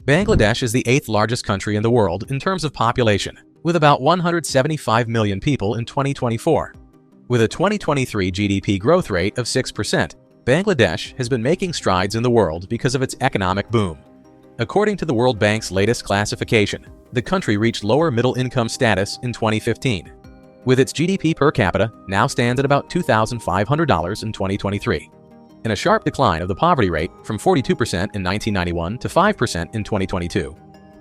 Bangladesh is the 8th largest country in the world in terms of population, with about 175 million people in 2024. With a 2023 GDP growth rate of 6%, Bangladesh has been making strides in the world because of its economic boom. According to the World Bank's latest classification, the country reached lower middle-income status in 2015, with its GDP per capita now stands at about $2,500 in 2023, and a sharp decline of the poverty rate from 42% in 1991 to 5% in 2022.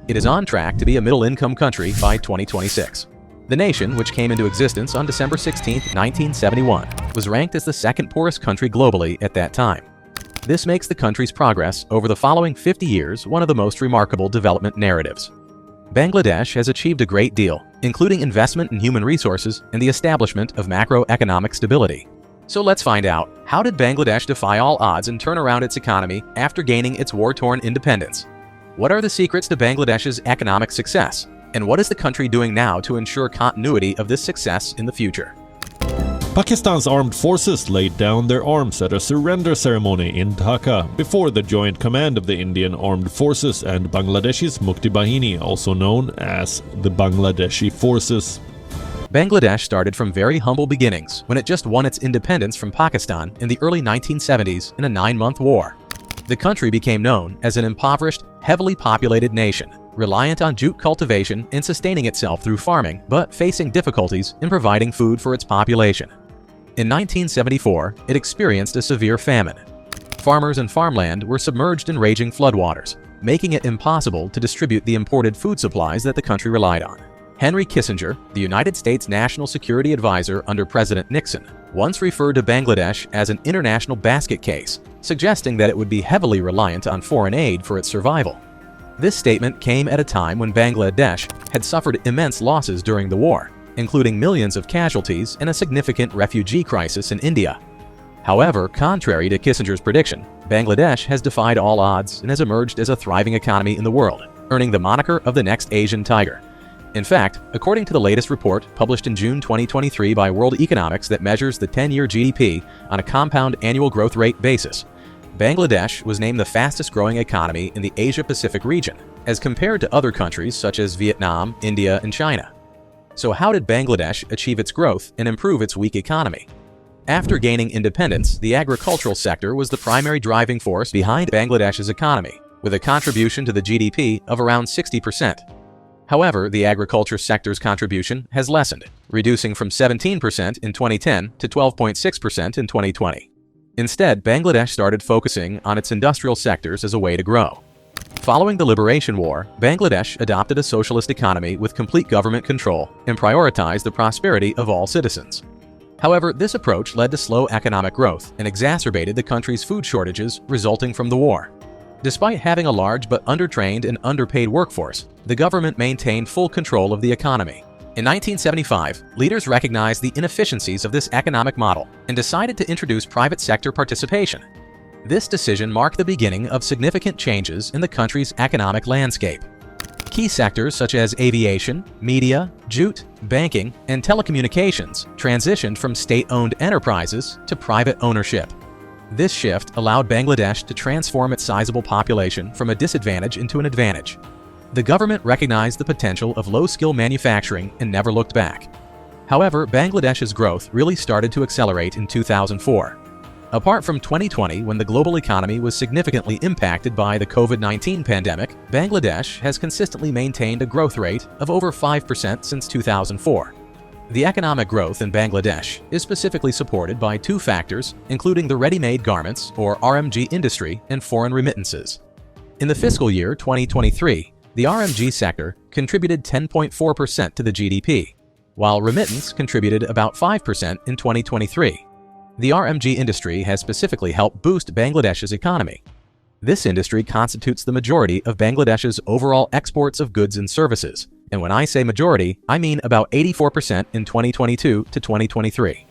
It is on track to be a middle-income country by 2026. The nation, which came into existence on December 16, 1971, was ranked as the second poorest country globally at that time. This makes the country's progress over the following 50 years one of the most remarkable development narratives. Bangladesh has achieved a great deal, including investment in human resources and the establishment of macroeconomic stability. So let's find out, how did Bangladesh defy all odds and turn around its economy after gaining its war-torn independence? What are the secrets to Bangladesh's economic success? And what is the country doing now to ensure continuity of this success in the future? Pakistan's armed forces laid down their arms at a surrender ceremony in Dhaka before the joint command of the Indian Armed Forces and Bangladesh's Mukti Bahini, also known as the Bangladeshi Forces. Bangladesh started from very humble beginnings when it just won its independence from Pakistan in the early 1970s in a 9-month war. The country became known as an impoverished, heavily populated nation, reliant on jute cultivation and sustaining itself through farming, but facing difficulties in providing food for its population. In 1974, it experienced a severe famine. Farmers and farmland were submerged in raging floodwaters, making it impossible to distribute the imported food supplies that the country relied on. Henry Kissinger, the United States National Security Advisor under President Nixon, once referred to Bangladesh as an international basket case, suggesting that it would be heavily reliant on foreign aid for its survival. This statement came at a time when Bangladesh had suffered immense losses during the war, including millions of casualties and a significant refugee crisis in India. However, contrary to Kissinger's prediction, Bangladesh has defied all odds and has emerged as a thriving economy in the world, earning the moniker of the next Asian tiger. In fact, according to the latest report published in June 2023 by World Economics that measures the 10-year GDP on a compound annual growth rate basis, Bangladesh was named the fastest-growing economy in the Asia-Pacific region, as compared to other countries such as Vietnam, India, and China. So how did Bangladesh achieve its growth and improve its weak economy? After gaining independence, the agricultural sector was the primary driving force behind Bangladesh's economy, with a contribution to the GDP of around 60%. However, the agriculture sector's contribution has lessened, reducing from 17% in 2010 to 12.6% in 2020. Instead, Bangladesh started focusing on its industrial sectors as a way to grow. Following the Liberation War, Bangladesh adopted a socialist economy with complete government control and prioritized the prosperity of all citizens. However, this approach led to slow economic growth and exacerbated the country's food shortages resulting from the war. Despite having a large but undertrained and underpaid workforce, the government maintained full control of the economy. In 1975, leaders recognized the inefficiencies of this economic model and decided to introduce private sector participation. This decision marked the beginning of significant changes in the country's economic landscape. Key sectors such as aviation, media, jute, banking, and telecommunications transitioned from state-owned enterprises to private ownership. This shift allowed Bangladesh to transform its sizable population from a disadvantage into an advantage. The government recognized the potential of low-skill manufacturing and never looked back. However, Bangladesh's growth really started to accelerate in 2004. Apart from 2020, when the global economy was significantly impacted by the COVID-19 pandemic, Bangladesh has consistently maintained a growth rate of over 5% since 2004. The economic growth in Bangladesh is specifically supported by two factors, including the ready-made garments, or RMG industry, and foreign remittances. In the fiscal year 2023, the RMG sector contributed 10.4% to the GDP, while remittance contributed about 5% in 2023. The RMG industry has specifically helped boost Bangladesh's economy. This industry constitutes the majority of Bangladesh's overall exports of goods and services, and when I say majority, I mean about 84% in 2022 to 2023.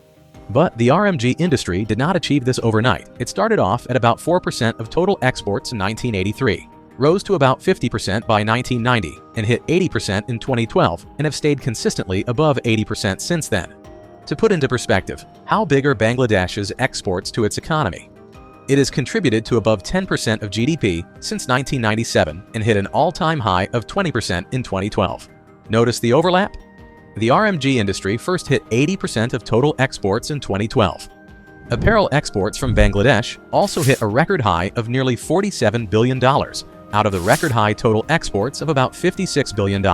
But the RMG industry did not achieve this overnight. It started off at about 4% of total exports in 1983, rose to about 50% by 1990, and hit 80% in 2012, and have stayed consistently above 80% since then. To put into perspective, how big are Bangladesh's exports to its economy? It has contributed to above 10% of GDP since 1997 and hit an all-time high of 20% in 2012. Notice the overlap? The RMG industry first hit 80% of total exports in 2012. Apparel exports from Bangladesh also hit a record high of nearly $47 billion, out of the record high total exports of about $56 billion.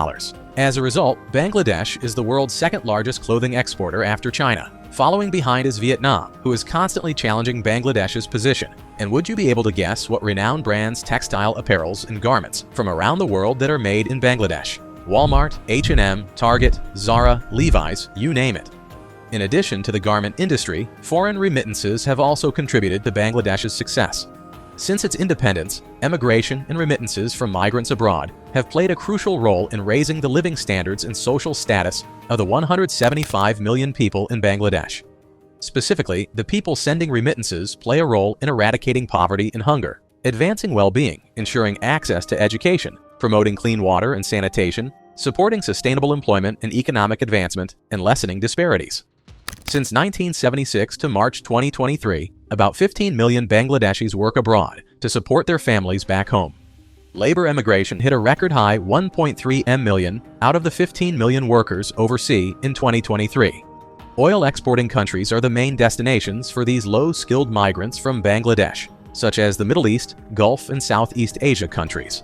As a result, Bangladesh is the world's second largest clothing exporter after China. Following behind is Vietnam, who is constantly challenging Bangladesh's position. And would you be able to guess what renowned brands, textile apparels, and garments from around the world that are made in Bangladesh? Walmart, H&M, Target, Zara, Levi's, you name it. In addition to the garment industry, foreign remittances have also contributed to Bangladesh's success. Since its independence, emigration and remittances from migrants abroad have played a crucial role in raising the living standards and social status of the 175 million people in Bangladesh. Specifically, the people sending remittances play a role in eradicating poverty and hunger, advancing well-being, ensuring access to education, promoting clean water and sanitation, supporting sustainable employment and economic advancement, and lessening disparities. Since 1976 to March 2023, about 15 million Bangladeshis work abroad to support their families back home. Labor emigration hit a record high 1.3 million out of the 15 million workers overseas in 2023. Oil exporting countries are the main destinations for these low-skilled migrants from Bangladesh, such as the Middle East, Gulf, and Southeast Asia countries.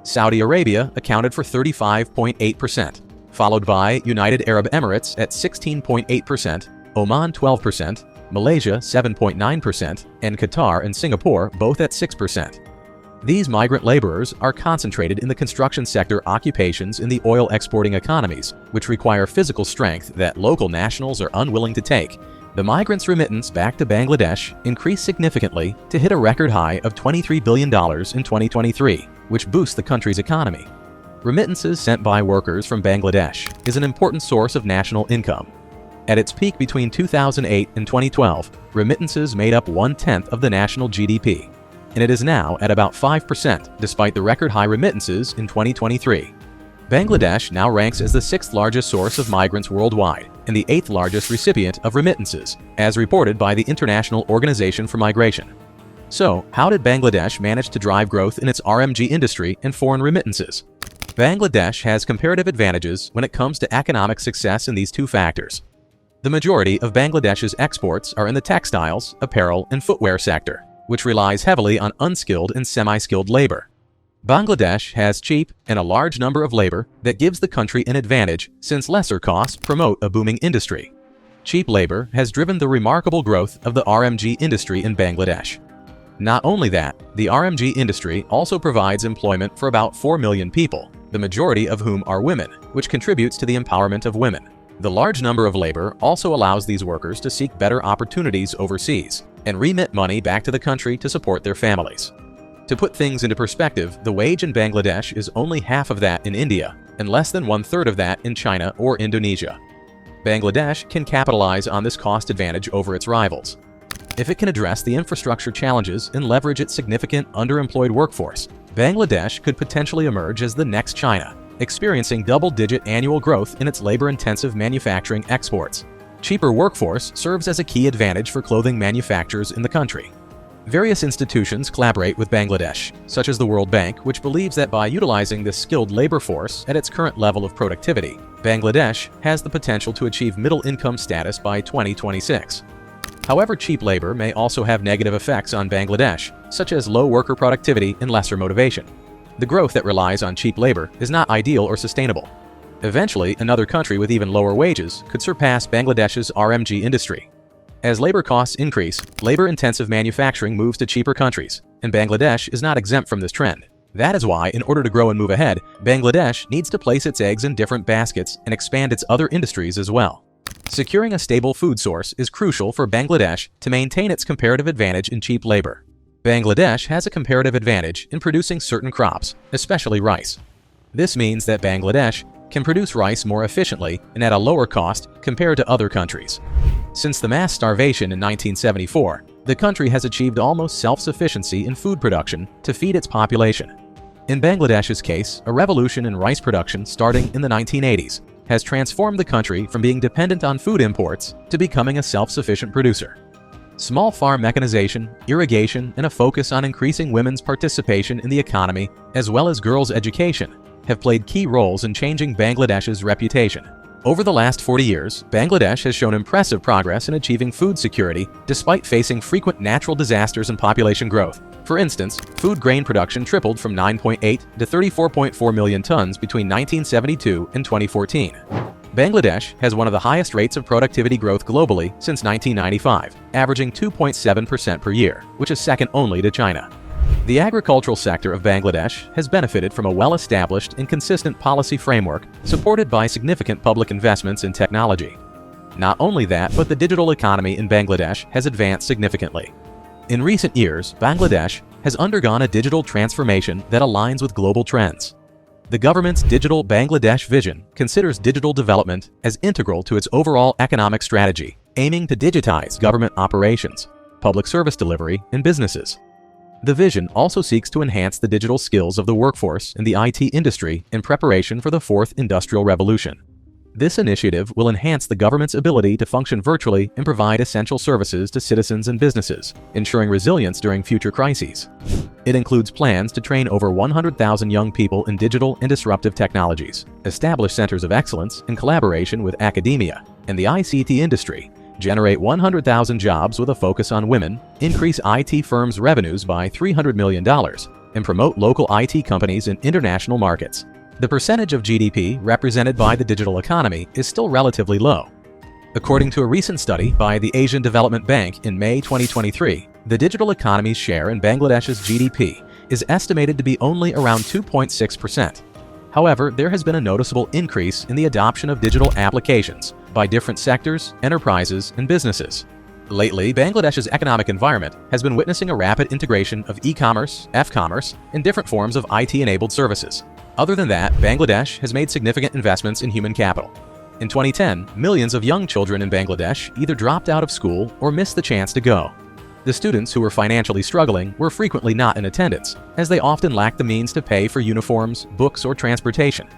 Saudi Arabia accounted for 35.8%, followed by United Arab Emirates at 16.8%, Oman 12%, Malaysia 7.9%, and Qatar and Singapore both at 6%. These migrant laborers are concentrated in the construction sector occupations in the oil exporting economies, which require physical strength that local nationals are unwilling to take. The migrants' remittance back to Bangladesh increased significantly to hit a record high of $23 billion in 2023, which boosts the country's economy. Remittances sent by workers from Bangladesh is an important source of national income. At its peak between 2008 and 2012, remittances made up 1/10 of the national GDP, and it is now at about 5% despite the record high remittances in 2023. Bangladesh now ranks as the 6th largest source of migrants worldwide and the 8th largest recipient of remittances, as reported by the International Organization for Migration. So, how did Bangladesh manage to drive growth in its RMG industry and foreign remittances? Bangladesh has comparative advantages when it comes to economic success in these two factors. The majority of Bangladesh's exports are in the textiles, apparel, and footwear sector, which relies heavily on unskilled and semi-skilled labor. Bangladesh has cheap and a large number of labor that gives the country an advantage since lesser costs promote a booming industry. Cheap labor has driven the remarkable growth of the RMG industry in Bangladesh. Not only that, the RMG industry also provides employment for about 4 million people, the majority of whom are women, which contributes to the empowerment of women. The large number of labor also allows these workers to seek better opportunities overseas and remit money back to the country to support their families. To put things into perspective, the wage in Bangladesh is only half of that in India and less than 1/3 of that in China or Indonesia. Bangladesh can capitalize on this cost advantage over its rivals. If it can address the infrastructure challenges and leverage its significant underemployed workforce, Bangladesh could potentially emerge as the next China, experiencing double-digit annual growth in its labor-intensive manufacturing exports. Cheaper workforce serves as a key advantage for clothing manufacturers in the country. Various institutions collaborate with Bangladesh, such as the World Bank, which believes that by utilizing this skilled labor force at its current level of productivity, Bangladesh has the potential to achieve middle-income status by 2026. However, cheap labor may also have negative effects on Bangladesh, such as low worker productivity and lesser motivation. The growth that relies on cheap labor is not ideal or sustainable. Eventually, another country with even lower wages could surpass Bangladesh's RMG industry. As labor costs increase, labor-intensive manufacturing moves to cheaper countries, and Bangladesh is not exempt from this trend. That is why, in order to grow and move ahead, Bangladesh needs to place its eggs in different baskets and expand its other industries as well. Securing a stable food source is crucial for Bangladesh to maintain its comparative advantage in cheap labor. Bangladesh has a comparative advantage in producing certain crops, especially rice. This means that Bangladesh can produce rice more efficiently and at a lower cost compared to other countries. Since the mass starvation in 1974, the country has achieved almost self-sufficiency in food production to feed its population. In Bangladesh's case, a revolution in rice production starting in the 1980s has transformed the country from being dependent on food imports to becoming a self-sufficient producer. Small farm mechanization, irrigation, and a focus on increasing women's participation in the economy, as well as girls' education, have played key roles in changing Bangladesh's reputation. Over the last 40 years, Bangladesh has shown impressive progress in achieving food security despite facing frequent natural disasters and population growth. For instance, food grain production tripled from 9.8 to 34.4 million tons between 1972 and 2014. Bangladesh has one of the highest rates of productivity growth globally since 1995, averaging 2.7% per year, which is second only to China. The agricultural sector of Bangladesh has benefited from a well-established and consistent policy framework supported by significant public investments in technology. Not only that, but the digital economy in Bangladesh has advanced significantly. In recent years, Bangladesh has undergone a digital transformation that aligns with global trends. The government's Digital Bangladesh vision considers digital development as integral to its overall economic strategy, aiming to digitize government operations, public service delivery, and businesses. The vision also seeks to enhance the digital skills of the workforce in the IT industry in preparation for the fourth industrial revolution. This initiative will enhance the government's ability to function virtually and provide essential services to citizens and businesses, ensuring resilience during future crises. It includes plans to train over 100,000 young people in digital and disruptive technologies, establish centers of excellence in collaboration with academia and the ICT industry, generate 100,000 jobs with a focus on women, increase IT firms' revenues by $300 million, and promote local IT companies in international markets. The percentage of GDP represented by the digital economy is still relatively low. According to a recent study by the Asian Development Bank in May 2023, the digital economy's share in Bangladesh's GDP is estimated to be only around 2.6%. However, there has been a noticeable increase in the adoption of digital applications by different sectors, enterprises, and businesses. Lately, Bangladesh's economic environment has been witnessing a rapid integration of e-commerce, F-commerce, and different forms of IT-enabled services. Other than that, Bangladesh has made significant investments in human capital. In 2010, millions of young children in Bangladesh either dropped out of school or missed the chance to go. The students who were financially struggling were frequently not in attendance, as they often lacked the means to pay for uniforms, books, or transportation.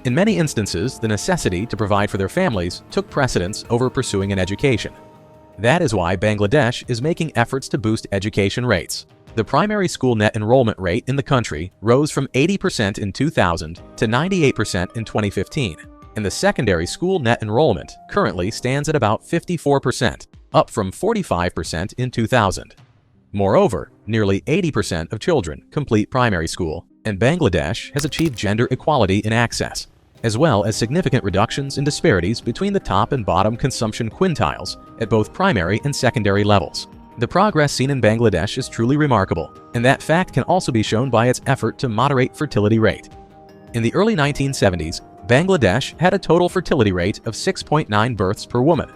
In many instances, the necessity to provide for their families took precedence over pursuing an education. That is why Bangladesh is making efforts to boost education rates. The primary school net enrollment rate in the country rose from 80% in 2000 to 98% in 2015, and the secondary school net enrollment currently stands at about 54%, up from 45% in 2000. Moreover, nearly 80% of children complete primary school, and Bangladesh has achieved gender equality in access, as well as significant reductions in disparities between the top and bottom consumption quintiles at both primary and secondary levels. The progress seen in Bangladesh is truly remarkable, and that fact can also be shown by its effort to moderate fertility rate. In the early 1970s, Bangladesh had a total fertility rate of 6.9 births per woman.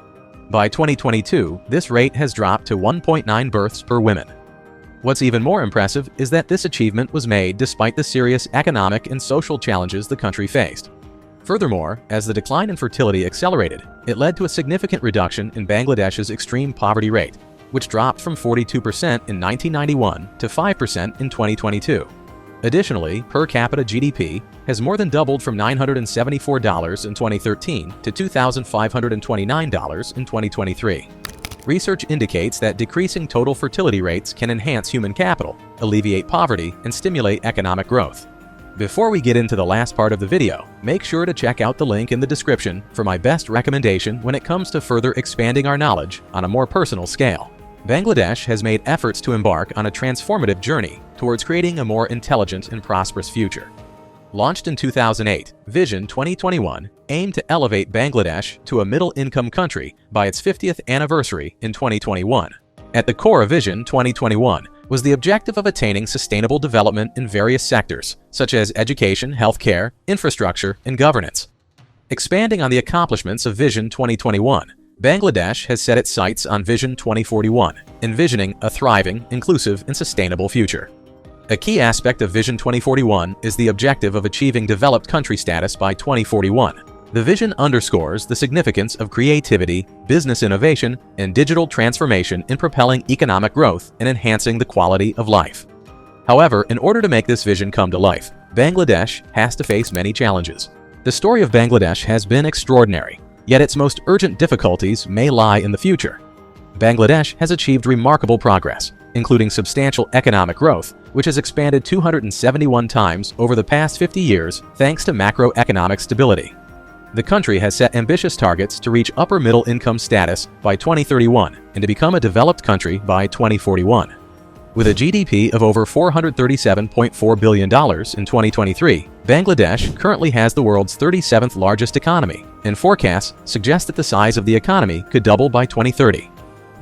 By 2022, this rate has dropped to 1.9 births per woman. What's even more impressive is that this achievement was made despite the serious economic and social challenges the country faced. Furthermore, as the decline in fertility accelerated, it led to a significant reduction in Bangladesh's extreme poverty rate, which dropped from 42% in 1991 to 5% in 2022. Additionally, per capita GDP has more than doubled from $974 in 2013 to $2,529 in 2023. Research indicates that decreasing total fertility rates can enhance human capital, alleviate poverty, and stimulate economic growth. Before we get into the last part of the video, make sure to check out the link in the description for my best recommendation when it comes to further expanding our knowledge on a more personal scale. Bangladesh has made efforts to embark on a transformative journey towards creating a more intelligent and prosperous future. Launched in 2008, Vision 2021 aimed to elevate Bangladesh to a middle-income country by its 50th anniversary in 2021. At the core of Vision 2021 was the objective of attaining sustainable development in various sectors, such as education, healthcare, infrastructure, and governance. Expanding on the accomplishments of Vision 2021, Bangladesh has set its sights on Vision 2041, envisioning a thriving, inclusive, and sustainable future. A key aspect of Vision 2041 is the objective of achieving developed country status by 2041. The vision underscores the significance of creativity, business innovation, and digital transformation in propelling economic growth and enhancing the quality of life. However, in order to make this vision come to life, Bangladesh has to face many challenges. The story of Bangladesh has been extraordinary, yet its most urgent difficulties may lie in the future. Bangladesh has achieved remarkable progress, including substantial economic growth, which has expanded 271 times over the past 50 years thanks to macroeconomic stability. The country has set ambitious targets to reach upper middle income status by 2031 and to become a developed country by 2041. With a GDP of over $437.4 billion in 2023, Bangladesh currently has the world's 37th largest economy, and forecasts suggest that the size of the economy could double by 2030.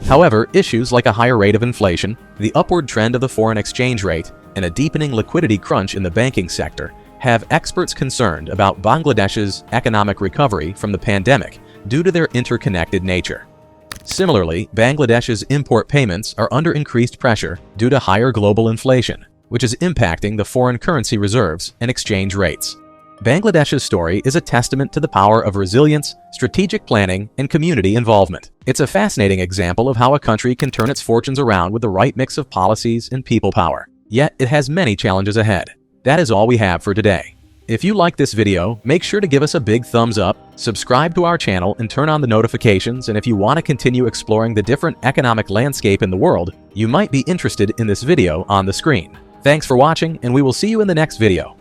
However, issues like a higher rate of inflation, the upward trend of the foreign exchange rate, and a deepening liquidity crunch in the banking sector have experts concerned about Bangladesh's economic recovery from the pandemic due to their interconnected nature. Similarly, Bangladesh's import payments are under increased pressure due to higher global inflation, which is impacting the foreign currency reserves and exchange rates. Bangladesh's story is a testament to the power of resilience, strategic planning, and community involvement. It's a fascinating example of how a country can turn its fortunes around with the right mix of policies and people power. Yet, it has many challenges ahead. That is all we have for today. If you like this video, make sure to give us a big thumbs up, subscribe to our channel, and turn on the notifications. And if you want to continue exploring the different economic landscape in the world, you might be interested in this video on the screen. Thanks for watching, and we will see you in the next video.